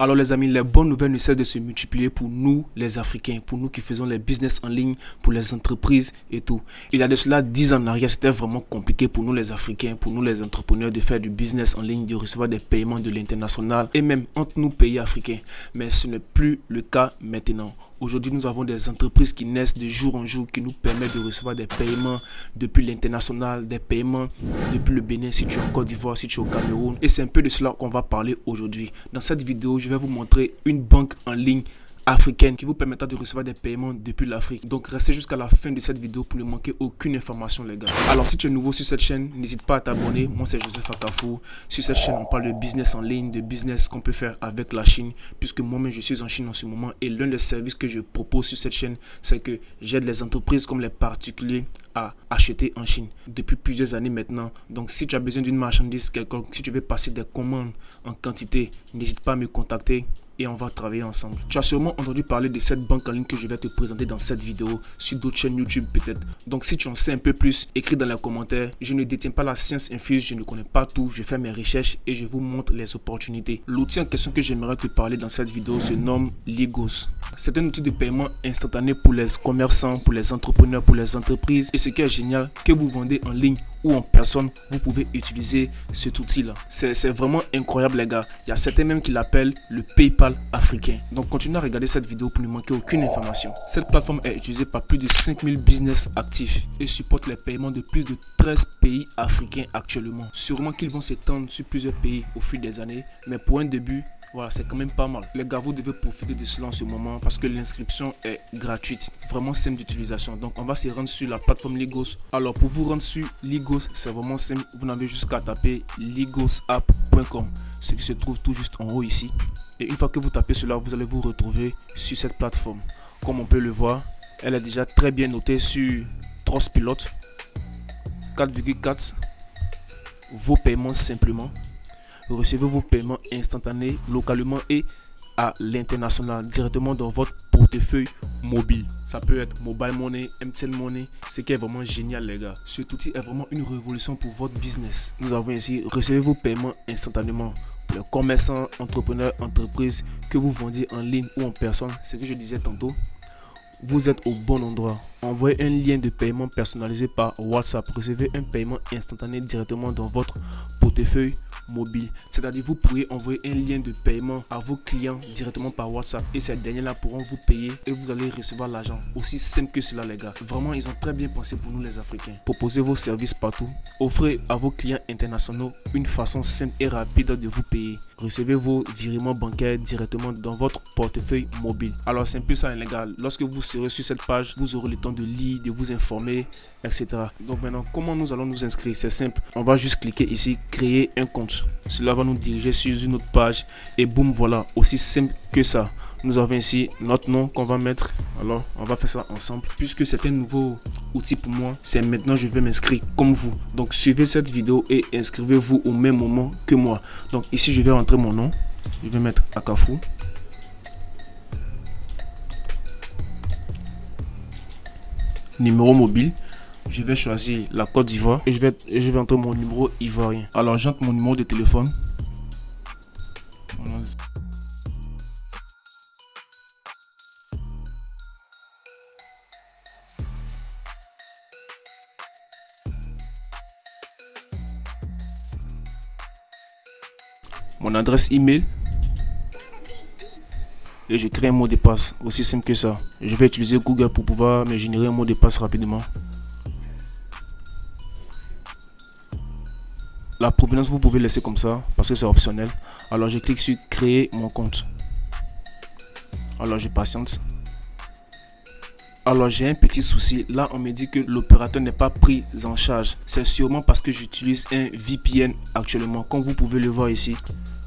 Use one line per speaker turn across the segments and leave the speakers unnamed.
Alors les amis, les bonnes nouvelles ne cessent de se multiplier pour nous les Africains, pour nous qui faisons les business en ligne, pour les entreprises et tout. Il y a de cela 10 ans en arrière, c'était vraiment compliqué pour nous les Africains, pour nous les entrepreneurs de faire du business en ligne, de recevoir des paiements de l'international et même entre nous pays africains. Mais ce n'est plus le cas maintenant. Aujourd'hui, nous avons des entreprises qui naissent de jour en jour, qui nous permettent de recevoir des paiements depuis l'international, des paiements depuis le Bénin, si tu es en Côte d'Ivoire, si tu es au Cameroun. Et c'est un peu de cela qu'on va parler aujourd'hui. Dans cette vidéo, je vais vous montrer une banque en ligne africaine qui vous permettra de recevoir des paiements depuis l'Afrique. Donc restez jusqu'à la fin de cette vidéo pour ne manquer aucune information les gars. Alors si tu es nouveau sur cette chaîne, n'hésite pas à t'abonner. Moi c'est Joseph Akafo. Sur cette chaîne on parle de business en ligne, de business qu'on peut faire avec la Chine, puisque moi-même je suis en Chine en ce moment et l'un des services que je propose sur cette chaîne, c'est que j'aide les entreprises comme les particuliers à acheter en Chine depuis plusieurs années maintenant. Donc si tu as besoin d'une marchandise quelconque, si tu veux passer des commandes en quantité, n'hésite pas à me contacter et on va travailler ensemble. Tu as sûrement entendu parler de cette banque en ligne que je vais te présenter dans cette vidéo, sur d'autres chaînes YouTube peut-être. Donc si tu en sais un peu plus, écris dans les commentaires. Je ne détiens pas la science infuse, je ne connais pas tout, je fais mes recherches et je vous montre les opportunités. L'outil en question que j'aimerais te parler dans cette vidéo se nomme Ligos. C'est un outil de paiement instantané pour les commerçants, pour les entrepreneurs, pour les entreprises. Et ce qui est génial, que vous vendez en ligne ou en personne, vous pouvez utiliser cet outil-là. C'est vraiment incroyable les gars. Il y a certains même qui l'appellent le PayPal africain. Donc continuez à regarder cette vidéo pour ne manquer aucune information. Cette plateforme est utilisée par plus de 5000 business actifs et supporte les paiements de plus de 13 pays africains actuellement. Sûrement qu'ils vont s'étendre sur plusieurs pays au fil des années, mais pour un début, voilà, c'est quand même pas mal. Les gars, vous devez profiter de cela en ce moment parce que l'inscription est gratuite. Vraiment simple d'utilisation. Donc, on va se rendre sur la plateforme Ligos. Alors, pour vous rendre sur Ligos, c'est vraiment simple. Vous n'avez juste qu'à taper ligosapp.com, ce qui se trouve tout juste en haut ici. Et une fois que vous tapez cela, vous allez vous retrouver sur cette plateforme. Comme on peut le voir, elle est déjà très bien notée sur Trustpilot. 4,4. Vos paiements simplement. Recevez vos paiements instantanés localement et à l'international directement dans votre portefeuille mobile. Ça peut être Mobile Money, MTN Money, ce qui est vraiment génial les gars. Cet outil est vraiment une révolution pour votre business. Nous avons ici, recevez vos paiements instantanément pour les commerçants, entrepreneurs, entreprises, que vous vendiez en ligne ou en personne, ce que je disais tantôt. Vous êtes au bon endroit. Envoyez un lien de paiement personnalisé par WhatsApp. Recevez un paiement instantané directement dans votre portefeuille mobile. C'est-à-dire vous pourrez envoyer un lien de paiement à vos clients directement par WhatsApp et ces derniers-là pourront vous payer et vous allez recevoir l'argent. Aussi simple que cela les gars. Vraiment ils ont très bien pensé pour nous les Africains. Proposez vos services partout. Offrez à vos clients internationaux une façon simple et rapide de vous payer. Recevez vos virements bancaires directement dans votre portefeuille mobile. Alors c'est un peu ça les gars. Lorsque vous serez sur cette page, vous aurez le temps de lire, de vous informer, etc. Donc maintenant, comment nous allons nous inscrire? C'est simple. On va juste cliquer ici, créer un compte. Cela va nous diriger sur une autre page et boum, voilà, aussi simple que ça. Nous avons ici notre nom qu'on va mettre. Alors, on va faire ça ensemble. Puisque c'est un nouveau outil pour moi, c'est maintenant je vais m'inscrire comme vous. Donc, suivez cette vidéo et inscrivez-vous au même moment que moi. Donc, ici, je vais rentrer mon nom. Je vais mettre Akafo. Numéro mobile, je vais choisir la Côte d'Ivoire et je vais entrer mon numéro ivoirien. Alors j'entre mon numéro de téléphone. Mon adresse email. Et je crée un mot de passe, aussi simple que ça. Je vais utiliser Google pour pouvoir me générer un mot de passe rapidement. La provenance vous pouvez laisser comme ça parce que c'est optionnel. Alors je clique sur créer mon compte. Alors je patiente. Alors j'ai un petit souci, là on me dit que l'opérateur n'est pas pris en charge. C'est sûrement parce que j'utilise un VPN actuellement, comme vous pouvez le voir ici.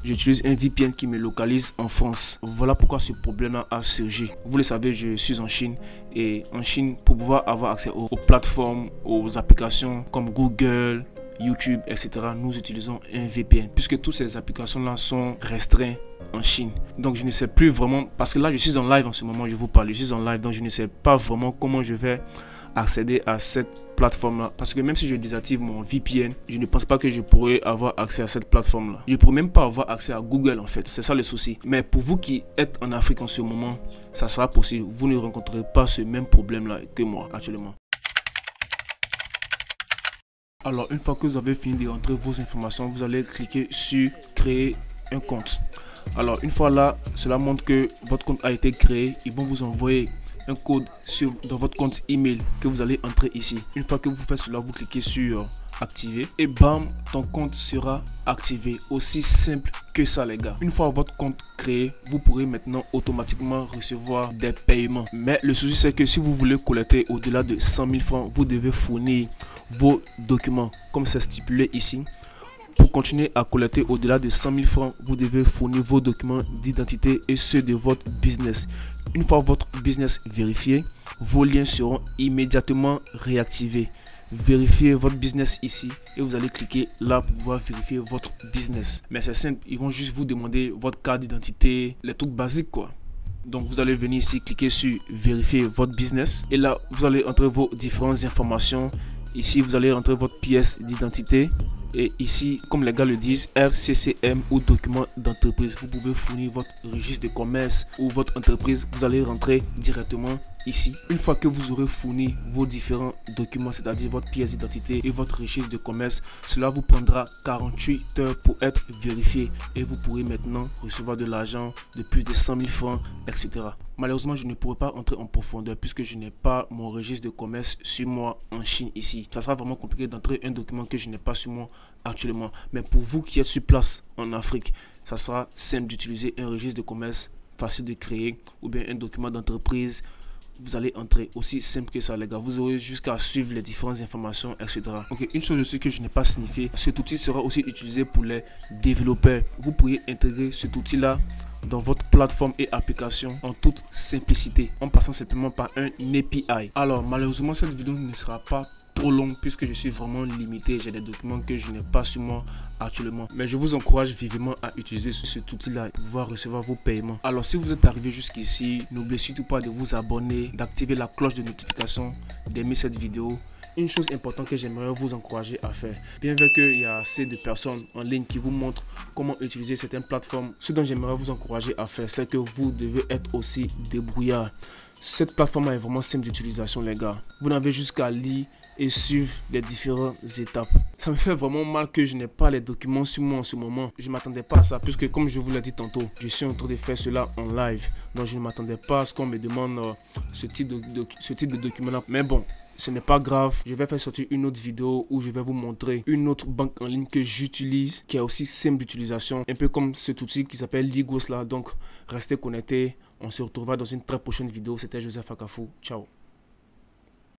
J'utilise un VPN qui me localise en France. Voilà pourquoi ce problème a surgi. Vous le savez, je suis en Chine. Et en Chine, pour pouvoir avoir accès aux plateformes, aux applications comme Google, YouTube, etc., nous utilisons un VPN. Puisque toutes ces applications-là sont restreintes en Chine. Donc je ne sais plus vraiment, parce que là je suis en live en ce moment, je vous parle, je suis en live, donc je ne sais pas vraiment comment je vais accéder à cette plateforme-là. Parce que même si je désactive mon VPN, je ne pense pas que je pourrais avoir accès à cette plateforme-là. Je ne pourrais même pas avoir accès à Google en fait. C'est ça le souci. Mais pour vous qui êtes en Afrique en ce moment, ça sera possible. Vous ne rencontrerez pas ce même problème-là que moi actuellement. Alors, une fois que vous avez fini de rentrer vos informations, vous allez cliquer sur créer un compte. Alors, une fois là, cela montre que votre compte a été créé. Ils vont vous envoyer un code dans votre compte email que vous allez entrer ici. Une fois que vous faites cela, vous cliquez sur activer et bam, ton compte sera activé. Aussi simple que ça les gars. Une fois votre compte créé, vous pourrez maintenant automatiquement recevoir des paiements. Mais le souci c'est que si vous voulez collecter au-delà de 100 000 francs, vous devez fournir vos documents comme c'est stipulé ici. Pour continuer à collecter au-delà de 100 000 francs, vous devez fournir vos documents d'identité et ceux de votre business. Une fois votre business vérifié, vos liens seront immédiatement réactivés. Vérifiez votre business ici et vous allez cliquer là pour pouvoir vérifier votre business. Mais c'est simple, ils vont juste vous demander votre carte d'identité, les trucs basiques quoi. Donc vous allez venir ici, cliquer sur vérifier votre business et là vous allez entrer vos différentes informations. Ici vous allez entrer votre pièce d'identité. Et ici, comme les gars le disent, RCCM ou document d'entreprise. Vous pouvez fournir votre registre de commerce ou votre entreprise. Vous allez rentrer directement ici. Une fois que vous aurez fourni vos différents documents, c'est-à-dire votre pièce d'identité et votre registre de commerce, cela vous prendra 48 heures pour être vérifié. Et vous pourrez maintenant recevoir de l'argent de plus de 100 000 francs, etc. Malheureusement, je ne pourrai pas entrer en profondeur puisque je n'ai pas mon registre de commerce sur moi en Chine ici. Ça sera vraiment compliqué d'entrer un document que je n'ai pas sur moi actuellement. Mais pour vous qui êtes sur place en Afrique, ça sera simple d'utiliser un registre de commerce facile de créer ou bien un document d'entreprise. Vous allez entrer aussi simple que ça les gars. Vous aurez jusqu'à suivre les différentes informations, etc. Ok, une chose aussi que je n'ai pas signifié, cet outil sera aussi utilisé pour les développeurs. Vous pourriez intégrer cet outil là dans votre plateforme et application en toute simplicité en passant simplement par un API. Alors malheureusement cette vidéo ne sera pas trop longue puisque je suis vraiment limité. J'ai des documents que je n'ai pas sur moi actuellement. Mais je vous encourage vivement à utiliser cet outil là pour pouvoir recevoir vos paiements. Alors si vous êtes arrivé jusqu'ici, n'oubliez surtout pas de vous abonner, d'activer la cloche de notification, d'aimer cette vidéo. Une chose importante que j'aimerais vous encourager à faire, bien vrai qu'il y a assez de personnes en ligne qui vous montrent comment utiliser certaines plateformes, ce dont j'aimerais vous encourager à faire, c'est que vous devez être aussi débrouillard. Cette plateforme est vraiment simple d'utilisation les gars. Vous n'avez jusqu'à lire et suivre les différentes étapes. Ça me fait vraiment mal que je n'ai pas les documents sur moi en ce moment. Je ne m'attendais pas à ça puisque comme je vous l'ai dit tantôt, je suis en train de faire cela en live. Donc je ne m'attendais pas à ce qu'on me demande ce type de document là. Mais bon, ce n'est pas grave, je vais faire sortir une autre vidéo où je vais vous montrer une autre banque en ligne que j'utilise, qui est aussi simple d'utilisation, un peu comme cet outil qui s'appelle Ligos là. Donc restez connectés, on se retrouvera dans une très prochaine vidéo. C'était Joseph Akafou, ciao.